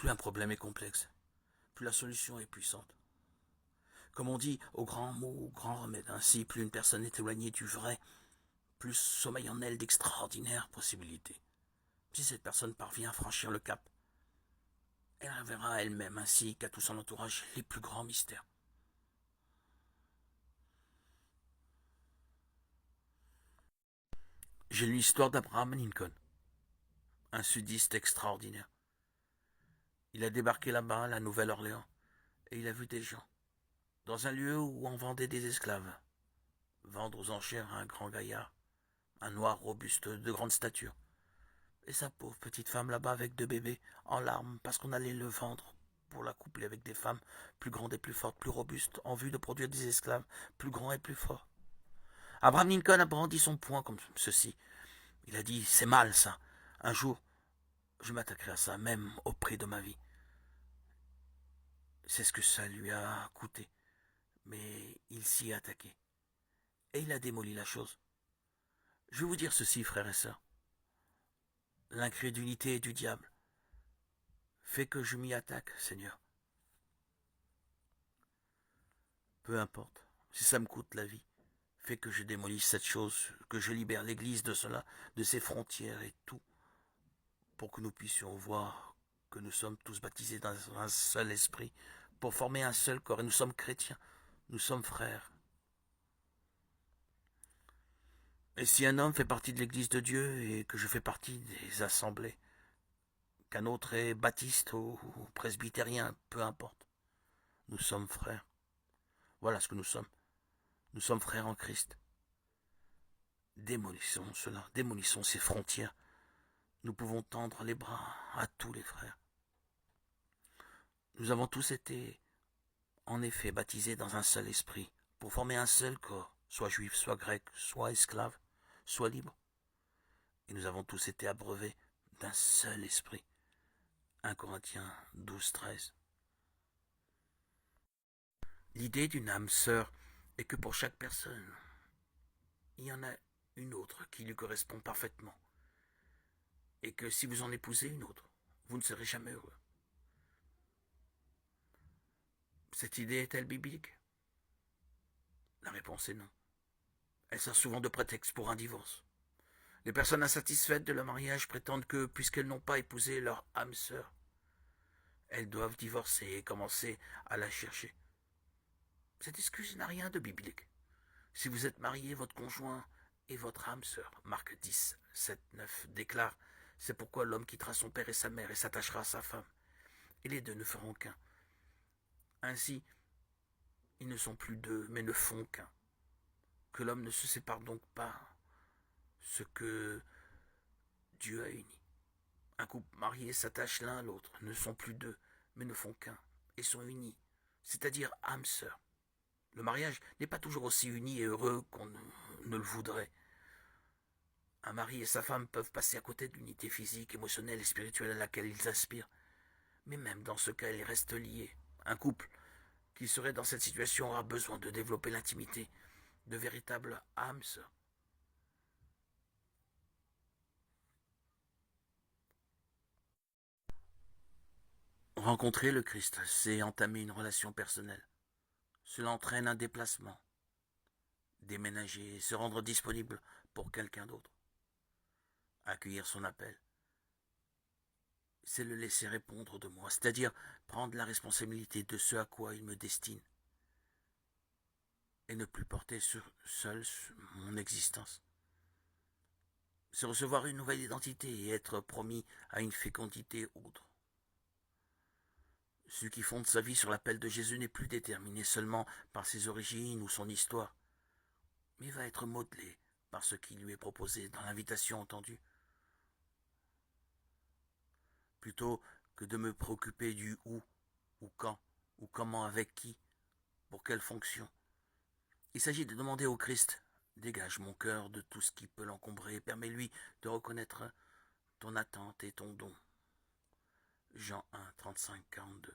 plus un problème est complexe, plus la solution est puissante. Comme on dit, au grand mot, au grand remède, ainsi plus une personne est éloignée du vrai, plus sommeille en elle d'extraordinaires possibilités. Si cette personne parvient à franchir le cap, elle révélera à elle-même ainsi qu'à tout son entourage les plus grands mystères. J'ai lu l'histoire d'Abraham Lincoln, un sudiste extraordinaire. Il a débarqué là-bas, à la Nouvelle-Orléans, et il a vu des gens, dans un lieu où on vendait des esclaves, vendre aux enchères un grand gaillard, un noir robuste de grande stature, et sa pauvre petite femme là-bas avec deux bébés, en larmes, parce qu'on allait le vendre pour la coupler avec des femmes plus grandes et plus fortes, plus robustes, en vue de produire des esclaves plus grands et plus forts. Abraham Lincoln a brandi son poing comme ceci. Il a dit, c'est mal ça. Un jour, je m'attaquerai à ça, même au prix de ma vie. C'est ce que ça lui a coûté. Mais il s'y est attaqué. Et il a démoli la chose. Je vais vous dire ceci, frères et sœurs. L'incrédulité du diable fait que je m'y attaque, Seigneur. Peu importe, si ça me coûte la vie, fait que je démolisse cette chose, que je libère l'Église de cela, de ses frontières et tout, pour que nous puissions voir que nous sommes tous baptisés dans un seul esprit, pour former un seul corps, et nous sommes chrétiens, nous sommes frères. Et si un homme fait partie de l'Église de Dieu et que je fais partie des assemblées, qu'un autre est baptiste ou presbytérien, peu importe, nous sommes frères. Voilà ce que nous sommes. Nous sommes frères en Christ. Démolissons cela, démolissons ces frontières. Nous pouvons tendre les bras à tous les frères. Nous avons tous été, en effet, baptisés dans un seul esprit, pour former un seul corps, soit juif, soit grec, soit esclave, soit libre. Et nous avons tous été abreuvés d'un seul esprit. 1 Corinthiens 12, 13. L'idée d'une âme sœur est que pour chaque personne, il y en a une autre qui lui correspond parfaitement. Et que si vous en épousez une autre, vous ne serez jamais heureux. Cette idée est-elle biblique? La réponse est non. Elle sert souvent de prétexte pour un divorce. Les personnes insatisfaites de leur mariage prétendent que, puisqu'elles n'ont pas épousé leur âme sœur, elles doivent divorcer et commencer à la chercher. Cette excuse n'a rien de biblique. Si vous êtes marié, votre conjoint est votre âme sœur. Marc 10, 7, 9 déclare: c'est pourquoi l'homme quittera son père et sa mère et s'attachera à sa femme. Et les deux ne feront qu'un. Ainsi, ils ne sont plus deux, mais ne font qu'un. Que l'homme ne se sépare donc pas ce que Dieu a uni. Un couple marié s'attache l'un à l'autre, ne sont plus deux, mais ne font qu'un, et sont unis, c'est-à-dire âme sœur. Le mariage n'est pas toujours aussi uni et heureux qu'on ne le voudrait. Un mari et sa femme peuvent passer à côté de l'unité physique, émotionnelle et spirituelle à laquelle ils aspirent. Mais même dans ce cas, ils restent liés. Un couple qui serait dans cette situation aura besoin de développer l'intimité de véritables âmes sœurs. Rencontrer le Christ, c'est entamer une relation personnelle. Cela entraîne un déplacement, déménager, se rendre disponible pour quelqu'un d'autre. Accueillir son appel, c'est le laisser répondre de moi, c'est-à-dire prendre la responsabilité de ce à quoi il me destine et ne plus porter seul mon existence. C'est recevoir une nouvelle identité et être promis à une fécondité autre. Celui qui fonde sa vie sur l'appel de Jésus n'est plus déterminé seulement par ses origines ou son histoire, mais va être modelé par ce qui lui est proposé dans l'invitation entendue. Plutôt que de me préoccuper du où, ou quand, ou comment, avec qui, pour quelle fonction. Il s'agit de demander au Christ: dégage mon cœur de tout ce qui peut l'encombrer, permets-lui de reconnaître ton attente et ton don. Jean 1, 35, 42.